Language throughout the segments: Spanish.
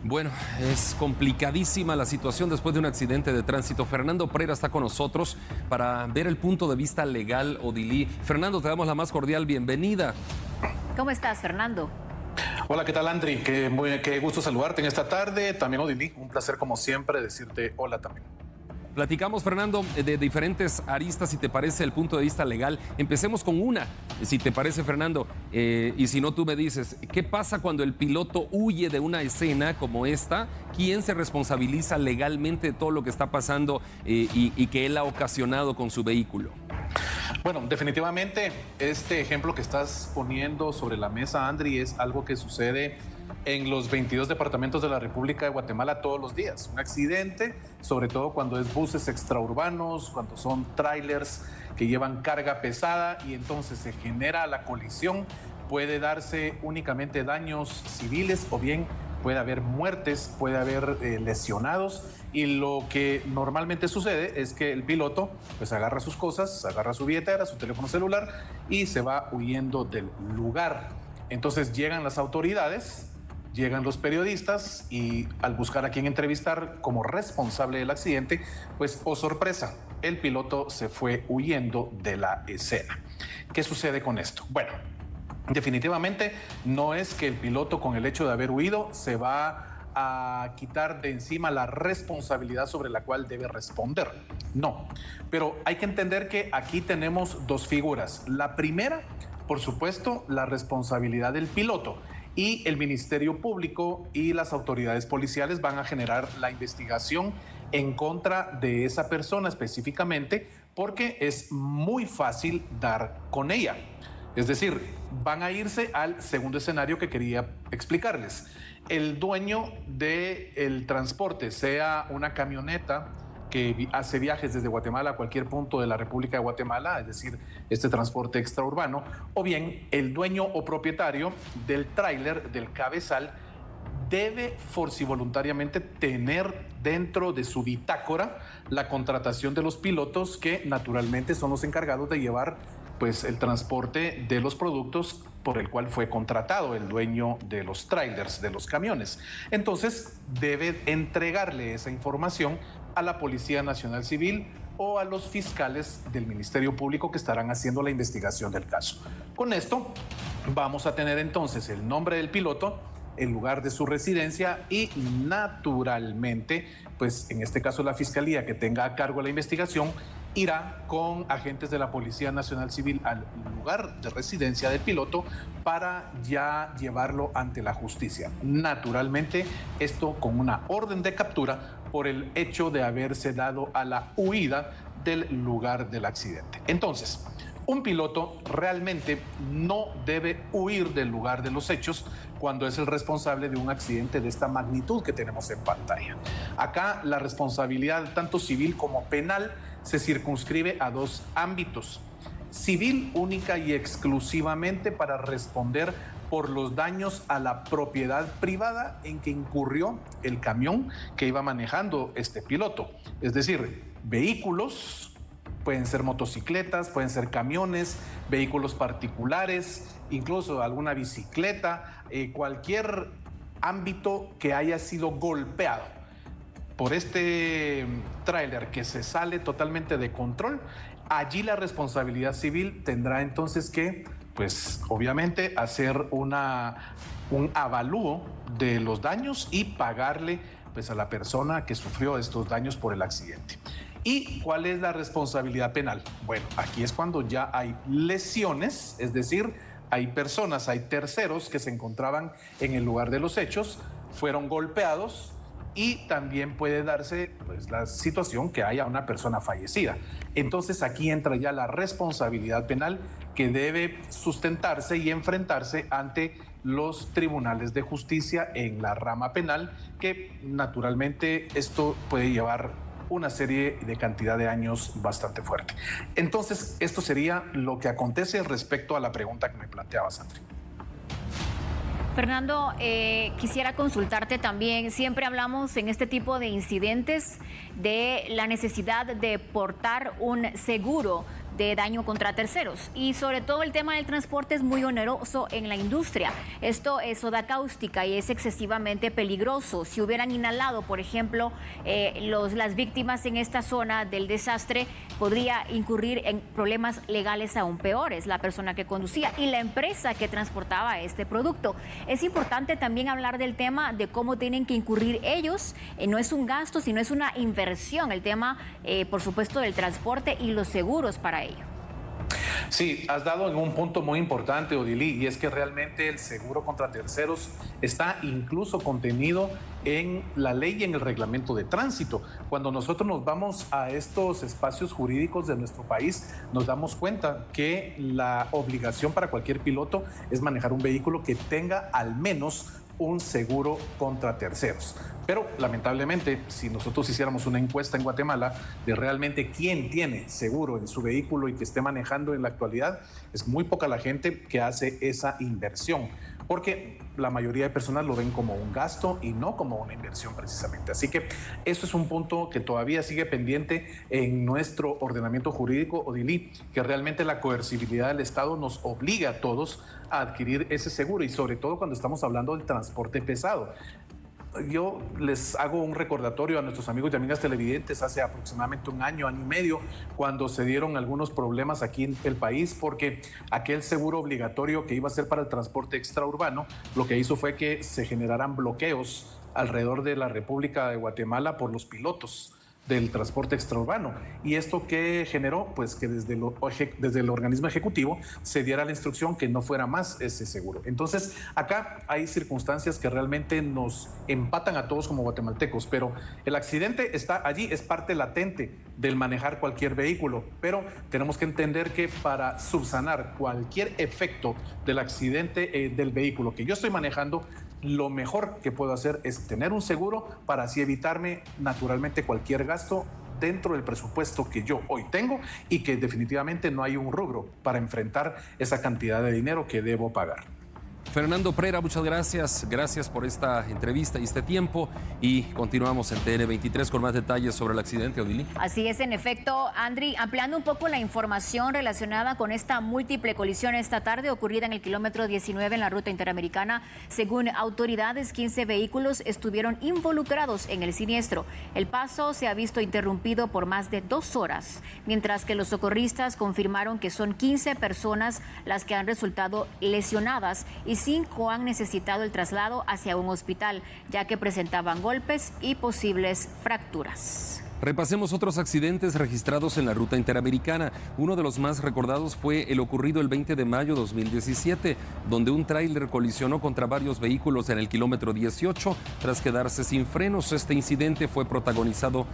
Bueno, es complicadísima la situación después de un accidente de tránsito. Fernando Pereira está con nosotros para ver el punto de vista legal, Odilí. Fernando, te damos la más cordial bienvenida. ¿Cómo estás, Fernando? Hola, ¿qué tal, Andri? Qué gusto saludarte en esta tarde. También, Odilí, un placer como siempre decirte hola también. Platicamos, Fernando, de diferentes aristas, si te parece, el punto de vista legal. Empecemos con una, si te parece, Fernando, y si no, tú me dices, ¿qué pasa cuando el piloto huye de una escena como esta? ¿Quién se responsabiliza legalmente de todo lo que está pasando y que él ha ocasionado con su vehículo? Bueno, definitivamente este ejemplo que estás poniendo sobre la mesa, Andri, es algo que sucede en los 22 departamentos de la República de Guatemala todos los días. Un accidente, sobre todo cuando es buses extraurbanos, cuando son trailers que llevan carga pesada y entonces se genera la colisión. Puede darse únicamente daños civiles o bien puede haber muertes, puede haber lesionados, y lo que normalmente sucede es que el piloto pues agarra sus cosas, agarra su billetera, su teléfono celular y se va huyendo del lugar. Entonces llegan las autoridades, llegan los periodistas y al buscar a quien entrevistar como responsable del accidente, pues, oh sorpresa, el piloto se fue huyendo de la escena. ¿Qué sucede con esto? Bueno, definitivamente no es que el piloto, con el hecho de haber huido, se va a quitar de encima la responsabilidad sobre la cual debe responder. No, pero hay que entender que aquí tenemos dos figuras. La primera, por supuesto, la responsabilidad del piloto, y el Ministerio Público y las autoridades policiales van a generar la investigación en contra de esa persona específicamente, porque es muy fácil dar con ella. Es decir, van a irse al segundo escenario que quería explicarles. El dueño del transporte, sea una camioneta que hace viajes desde Guatemala a cualquier punto de la República de Guatemala, es decir, este transporte extraurbano, o bien el dueño o propietario del tráiler, del cabezal, debe voluntariamente tener dentro de su bitácora la contratación de los pilotos, que naturalmente son los encargados de llevar pues el transporte de los productos por el cual fue contratado el dueño de los trailers, de los camiones. Entonces debe entregarle esa información a la Policía Nacional Civil o a los fiscales del Ministerio Público que estarán haciendo la investigación del caso. Con esto vamos a tener entonces el nombre del piloto, el lugar de su residencia y naturalmente, pues en este caso la fiscalía que tenga a cargo la investigación irá con agentes de la Policía Nacional Civil al lugar de residencia del piloto para ya llevarlo ante la justicia. Naturalmente, esto con una orden de captura por el hecho de haberse dado a la huida del lugar del accidente. Entonces, un piloto realmente no debe huir del lugar de los hechos cuando es el responsable de un accidente de esta magnitud que tenemos en pantalla. Acá la responsabilidad tanto civil como penal se circunscribe a dos ámbitos. Civil única y exclusivamente para responder por los daños a la propiedad privada en que incurrió el camión que iba manejando este piloto. Es decir, vehículos, pueden ser motocicletas, pueden ser camiones, vehículos particulares, incluso alguna bicicleta, cualquier ámbito que haya sido golpeado por este tráiler que se sale totalmente de control. Allí la responsabilidad civil tendrá entonces que, pues obviamente, hacer un avalúo de los daños y pagarle pues a la persona que sufrió estos daños por el accidente. ¿Y cuál es la responsabilidad penal? Bueno, aquí es cuando ya hay lesiones, es decir, hay personas, hay terceros que se encontraban en el lugar de los hechos, fueron golpeados, y también puede darse pues la situación que haya una persona fallecida. Entonces aquí entra ya la responsabilidad penal que debe sustentarse y enfrentarse ante los tribunales de justicia en la rama penal, que naturalmente esto puede llevar una serie de cantidad de años bastante fuerte. Entonces, esto sería lo que acontece respecto a la pregunta que me planteabas, Andri. Fernando, quisiera consultarte también. Siempre hablamos en este tipo de incidentes de la necesidad de portar un seguro de daño contra terceros. Y sobre todo el tema del transporte es muy oneroso en la industria. Esto es soda cáustica y es excesivamente peligroso. Si hubieran inhalado, por ejemplo, las víctimas en esta zona del desastre, podría incurrir en problemas legales aún peores la persona que conducía y la empresa que transportaba este producto. Es importante también hablar del tema de cómo tienen que incurrir ellos. No es un gasto, sino es una inversión. El tema, por supuesto, del transporte y los seguros para ello. Sí, has dado en un punto muy importante, Odilí, y es que realmente el seguro contra terceros está incluso contenido en la ley y en el reglamento de tránsito. Cuando nosotros nos vamos a estos espacios jurídicos de nuestro país, nos damos cuenta que la obligación para cualquier piloto es manejar un vehículo que tenga al menos un seguro contra terceros. Pero lamentablemente, si nosotros hiciéramos una encuesta en Guatemala de realmente quién tiene seguro en su vehículo y que esté manejando en la actualidad, es muy poca la gente que hace esa inversión, porque la mayoría de personas lo ven como un gasto y no como una inversión precisamente. Así que eso es un punto que todavía sigue pendiente en nuestro ordenamiento jurídico, Odilí, que realmente la coercibilidad del Estado nos obliga a todos a adquirir ese seguro y sobre todo cuando estamos hablando del transporte pesado. Yo les hago un recordatorio a nuestros amigos y amigas televidentes hace aproximadamente un año, año y medio, cuando se dieron algunos problemas aquí en el país, porque aquel seguro obligatorio que iba a ser para el transporte extraurbano, lo que hizo fue que se generaran bloqueos alrededor de la República de Guatemala por los pilotos del transporte extraurbano. ¿Y esto qué generó? Pues que desde el organismo ejecutivo se diera la instrucción que no fuera más ese seguro. Entonces, acá hay circunstancias que realmente nos empatan a todos como guatemaltecos, pero el accidente está allí, es parte latente del manejar cualquier vehículo, pero tenemos que entender que para subsanar cualquier efecto del accidente del vehículo que yo estoy manejando, lo mejor que puedo hacer es tener un seguro para así evitarme naturalmente cualquier gasto dentro del presupuesto que yo hoy tengo y que definitivamente no hay un rubro para enfrentar esa cantidad de dinero que debo pagar. Fernando Prera, muchas gracias. Gracias por esta entrevista y este tiempo. Y continuamos en TN23 con más detalles sobre el accidente, Odilí. Así es, en efecto, Andri, ampliando un poco la información relacionada con esta múltiple colisión esta tarde ocurrida en el kilómetro 19 en la ruta interamericana. Según autoridades, 15 vehículos estuvieron involucrados en el siniestro. El paso se ha visto interrumpido por más de 2 horas, mientras que los socorristas confirmaron que son 15 personas las que han resultado lesionadas y 5 han necesitado el traslado hacia un hospital, ya que presentaban golpes y posibles fracturas. Repasemos otros accidentes registrados en la ruta interamericana. Uno de los más recordados fue el ocurrido el 20 de mayo de 2017, donde un tráiler colisionó contra varios vehículos en el kilómetro 18 tras quedarse sin frenos. Este incidente fue protagonizado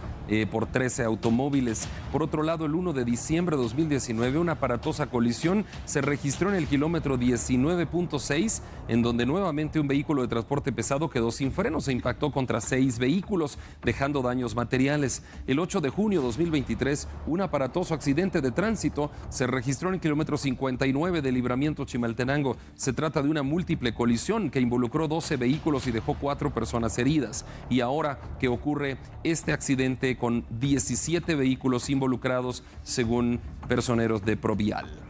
por 13 automóviles. Por otro lado, el 1 de diciembre de 2019, una aparatosa colisión se registró en el kilómetro 19.6, en donde nuevamente un vehículo de transporte pesado quedó sin frenos e impactó contra 6 vehículos, dejando daños materiales. El 8 de junio de 2023, un aparatoso accidente de tránsito se registró en el kilómetro 59 de Libramiento Chimaltenango. Se trata de una múltiple colisión que involucró 12 vehículos y dejó 4 personas heridas. Y ahora que ocurre este accidente con 17 vehículos involucrados, según personeros de Provial.